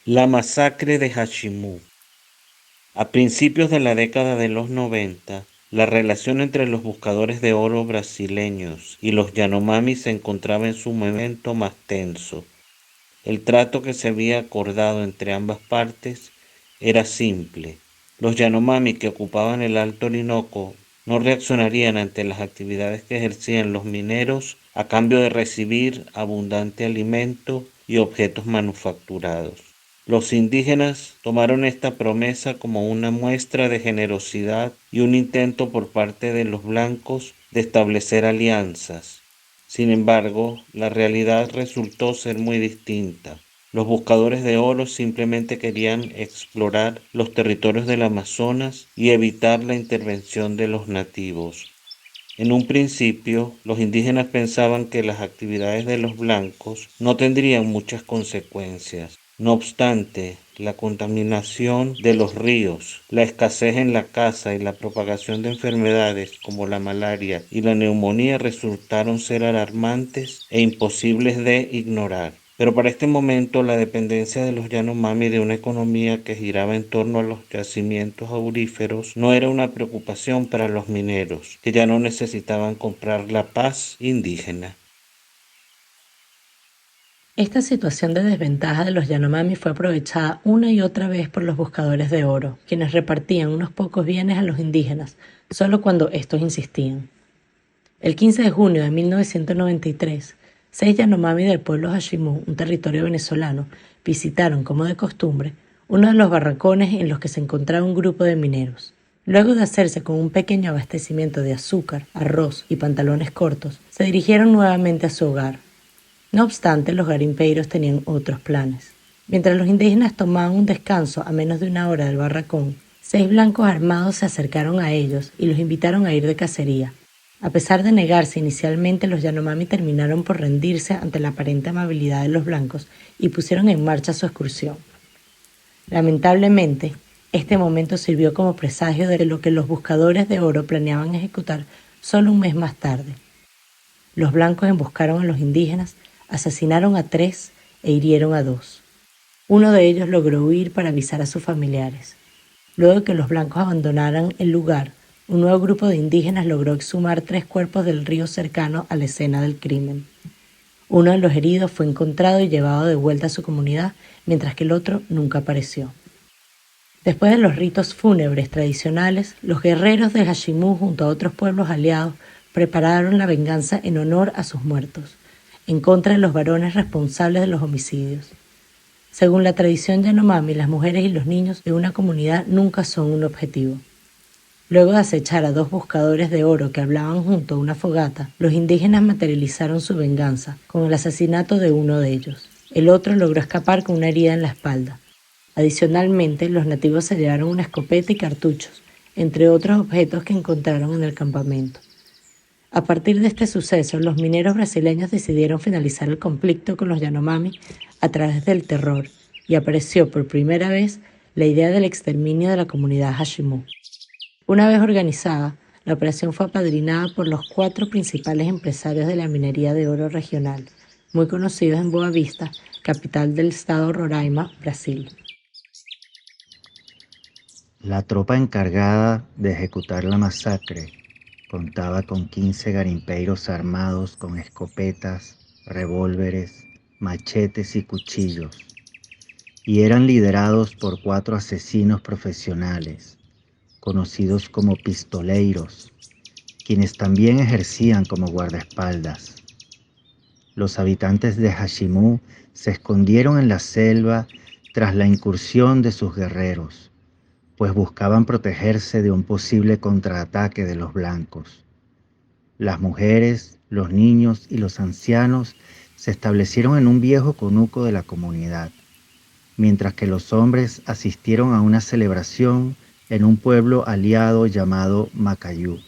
La masacre de Hashimu. A principios de la década de los 90, la relación entre los buscadores de oro brasileños y los Yanomami se encontraba en su momento más tenso. El trato que se había acordado entre ambas partes era simple. Los Yanomami que ocupaban el Alto Orinoco no reaccionarían ante las actividades que ejercían los mineros a cambio de recibir abundante alimento y objetos manufacturados. Los indígenas tomaron esta promesa como una muestra de generosidad y un intento por parte de los blancos de establecer alianzas. Sin embargo, la realidad resultó ser muy distinta. Los buscadores de oro simplemente querían explorar los territorios del Amazonas y evitar la intervención de los nativos. En un principio, los indígenas pensaban que las actividades de los blancos no tendrían muchas consecuencias. No obstante, la contaminación de los ríos, la escasez en la caza y la propagación de enfermedades como la malaria y la neumonía resultaron ser alarmantes e imposibles de ignorar. Pero para este momento la dependencia de los Yanomami de una economía que giraba en torno a los yacimientos auríferos no era una preocupación para los mineros, que ya no necesitaban comprar la paz indígena. Esta situación de desventaja de los Yanomami fue aprovechada una y otra vez por los buscadores de oro, quienes repartían unos pocos bienes a los indígenas, solo cuando estos insistían. El 15 de junio de 1993, 6 Yanomami del pueblo Hashimu, un territorio venezolano, visitaron, como de costumbre, uno de los barracones en los que se encontraba un grupo de mineros. Luego de hacerse con un pequeño abastecimiento de azúcar, arroz y pantalones cortos, se dirigieron nuevamente a su hogar. No obstante, los garimpeiros tenían otros planes. Mientras los indígenas tomaban un descanso a menos de una hora del barracón, 6 blancos armados se acercaron a ellos y los invitaron a ir de cacería. A pesar de negarse inicialmente, los Yanomami terminaron por rendirse ante la aparente amabilidad de los blancos y pusieron en marcha su excursión. Lamentablemente, este momento sirvió como presagio de lo que los buscadores de oro planeaban ejecutar solo un mes más tarde. Los blancos emboscaron a los indígenas, asesinaron a 3 e hirieron a 2. Uno de ellos logró huir para avisar a sus familiares. Luego de que los blancos abandonaran el lugar, un nuevo grupo de indígenas logró exhumar 3 cuerpos del río cercano a la escena del crimen. Uno de los heridos fue encontrado y llevado de vuelta a su comunidad, mientras que el otro nunca apareció. Después de los ritos fúnebres tradicionales, los guerreros de Hashimu junto a otros pueblos aliados prepararon la venganza en honor a sus muertos, en contra de los varones responsables de los homicidios. Según la tradición Yanomami, las mujeres y los niños de una comunidad nunca son un objetivo. Luego de acechar a 2 buscadores de oro que hablaban junto a una fogata, los indígenas materializaron su venganza con el asesinato de uno de ellos. El otro logró escapar con una herida en la espalda. Adicionalmente, los nativos se llevaron una escopeta y cartuchos, entre otros objetos que encontraron en el campamento. A partir de este suceso, los mineros brasileños decidieron finalizar el conflicto con los Yanomami a través del terror, y apareció por primera vez la idea del exterminio de la comunidad Hashimu. Una vez organizada, la operación fue apadrinada por los 4 principales empresarios de la minería de oro regional, muy conocidos en Boa Vista, capital del estado Roraima, Brasil. La tropa encargada de ejecutar la masacre contaba con 15 garimpeiros armados con escopetas, revólveres, machetes y cuchillos, y eran liderados por 4 asesinos profesionales, conocidos como pistoleiros, quienes también ejercían como guardaespaldas. Los habitantes de Hashimu se escondieron en la selva tras la incursión de sus guerreros, pues buscaban protegerse de un posible contraataque de los blancos. Las mujeres, los niños y los ancianos se establecieron en un viejo conuco de la comunidad, mientras que los hombres asistieron a una celebración en un pueblo aliado llamado Macayú.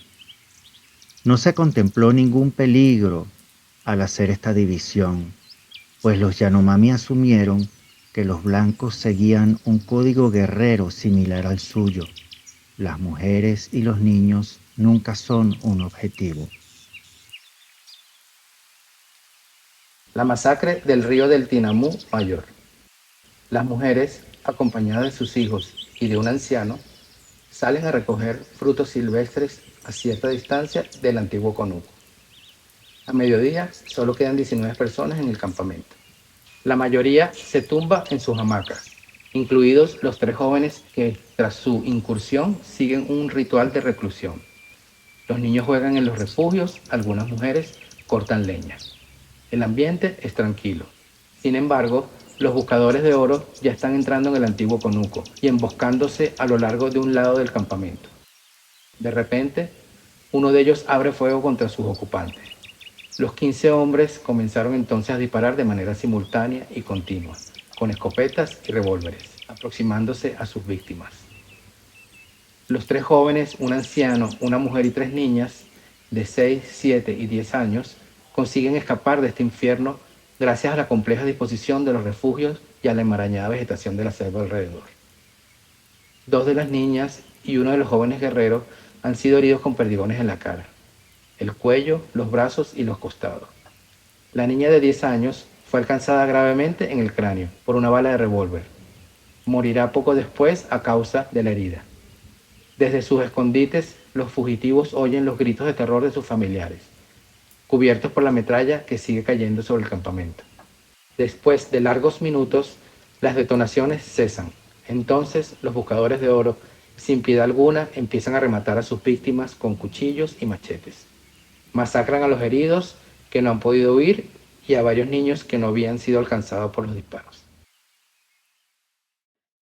No se contempló ningún peligro al hacer esta división, pues los Yanomami asumieron que los blancos seguían un código guerrero similar al suyo. Las mujeres y los niños nunca son un objetivo. La masacre del río del Tinamú Mayor. Las mujeres, acompañadas de sus hijos y de un anciano, salen a recoger frutos silvestres a cierta distancia del antiguo conuco. A mediodía solo quedan 19 personas en el campamento. La mayoría se tumba en sus hamacas, incluidos los 3 jóvenes que tras su incursión siguen un ritual de reclusión. Los niños juegan en los refugios, algunas mujeres cortan leña. El ambiente es tranquilo. Sin embargo, los buscadores de oro ya están entrando en el antiguo conuco y emboscándose a lo largo de un lado del campamento. De repente, uno de ellos abre fuego contra sus ocupantes. Los 15 hombres comenzaron entonces a disparar de manera simultánea y continua, con escopetas y revólveres, aproximándose a sus víctimas. Los 3 jóvenes, un anciano, una mujer y 3 niñas de 6, 7 y 10 años consiguen escapar de este infierno gracias a la compleja disposición de los refugios y a la enmarañada vegetación de la selva alrededor. 2 de las niñas y uno de los jóvenes guerreros han sido heridos con perdigones en la cara, el cuello, los brazos y los costados. La niña de 10 años fue alcanzada gravemente en el cráneo por una bala de revólver. Morirá poco después a causa de la herida. Desde sus escondites, los fugitivos oyen los gritos de terror de sus familiares, cubiertos por la metralla que sigue cayendo sobre el campamento. Después de largos minutos, las detonaciones cesan. Entonces, los buscadores de oro, sin piedad alguna, empiezan a rematar a sus víctimas con cuchillos y machetes. Masacran a los heridos que no han podido huir y a varios niños que no habían sido alcanzados por los disparos.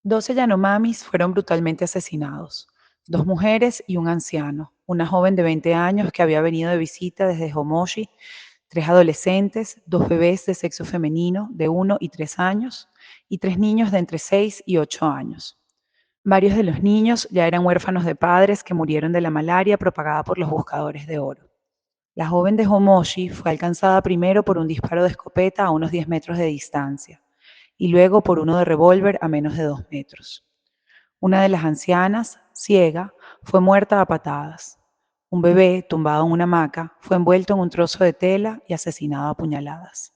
12 Yanomamis fueron brutalmente asesinados, 2 mujeres y un anciano, una joven de 20 años que había venido de visita desde Homoshi, 3 adolescentes, 2 bebés de sexo femenino de 1 y 3 años y 3 niños de entre 6 y 8 años. Varios de los niños ya eran huérfanos de padres que murieron de la malaria propagada por los buscadores de oro. La joven de Homoshi fue alcanzada primero por un disparo de escopeta a unos 10 metros de distancia y luego por uno de revólver a menos de 2 metros. Una de las ancianas, ciega, fue muerta a patadas. Un bebé, tumbado en una hamaca, fue envuelto en un trozo de tela y asesinado a puñaladas.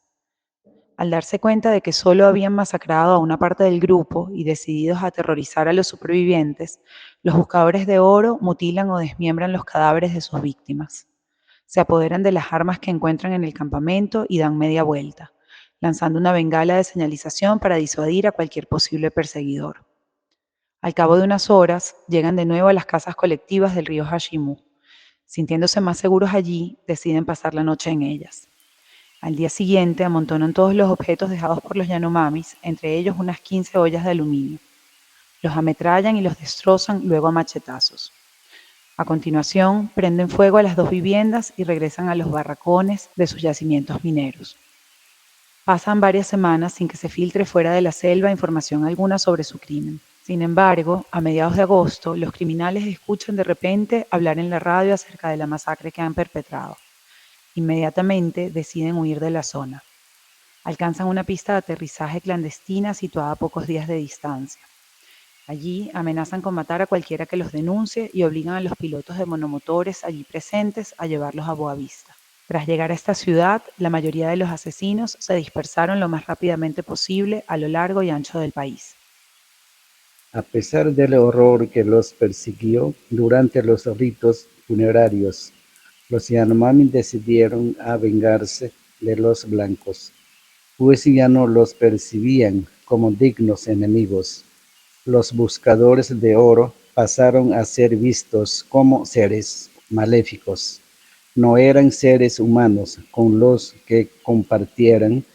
Al darse cuenta de que solo habían masacrado a una parte del grupo y decididos a aterrorizar a los supervivientes, los buscadores de oro mutilan o desmiembran los cadáveres de sus víctimas. Se apoderan de las armas que encuentran en el campamento y dan media vuelta, lanzando una bengala de señalización para disuadir a cualquier posible perseguidor. Al cabo de unas horas, llegan de nuevo a las casas colectivas del río Hashimu. Sintiéndose más seguros allí, deciden pasar la noche en ellas. Al día siguiente amontonan todos los objetos dejados por los Yanomamis, entre ellos unas 15 ollas de aluminio. Los ametrallan y los destrozan luego a machetazos. A continuación, prenden fuego a las 2 viviendas y regresan a los barracones de sus yacimientos mineros. Pasan varias semanas sin que se filtre fuera de la selva información alguna sobre su crimen. Sin embargo, a mediados de agosto, los criminales escuchan de repente hablar en la radio acerca de la masacre que han perpetrado. Inmediatamente deciden huir de la zona. Alcanzan una pista de aterrizaje clandestina situada a pocos días de distancia. Allí amenazan con matar a cualquiera que los denuncie y obligan a los pilotos de monomotores allí presentes a llevarlos a Boavista. Tras llegar a esta ciudad, la mayoría de los asesinos se dispersaron lo más rápidamente posible a lo largo y ancho del país. A pesar del horror que los persiguió durante los ritos funerarios, los Yanomami decidieron a vengarse de los blancos, pues ya no los percibían como dignos enemigos. Los buscadores de oro pasaron a ser vistos como seres maléficos. No eran seres humanos con los que compartieran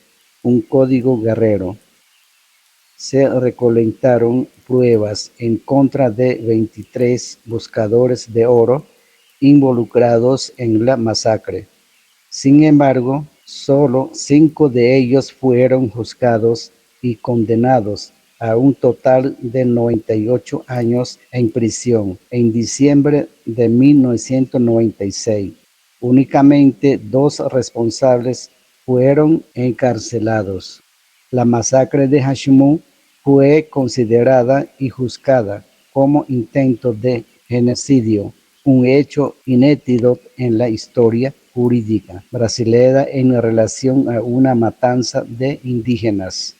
un código guerrero. Se recolectaron pruebas en contra de 23 buscadores de oro involucrados en la masacre. Sin embargo, solo 5 de ellos fueron juzgados y condenados a un total de 98 años en prisión en diciembre de 1996. Únicamente 2 responsables fueron encarcelados. La masacre de Hashimu fue considerada y juzgada como intento de genocidio, un hecho inédito en la historia jurídica brasileña en relación a una matanza de indígenas.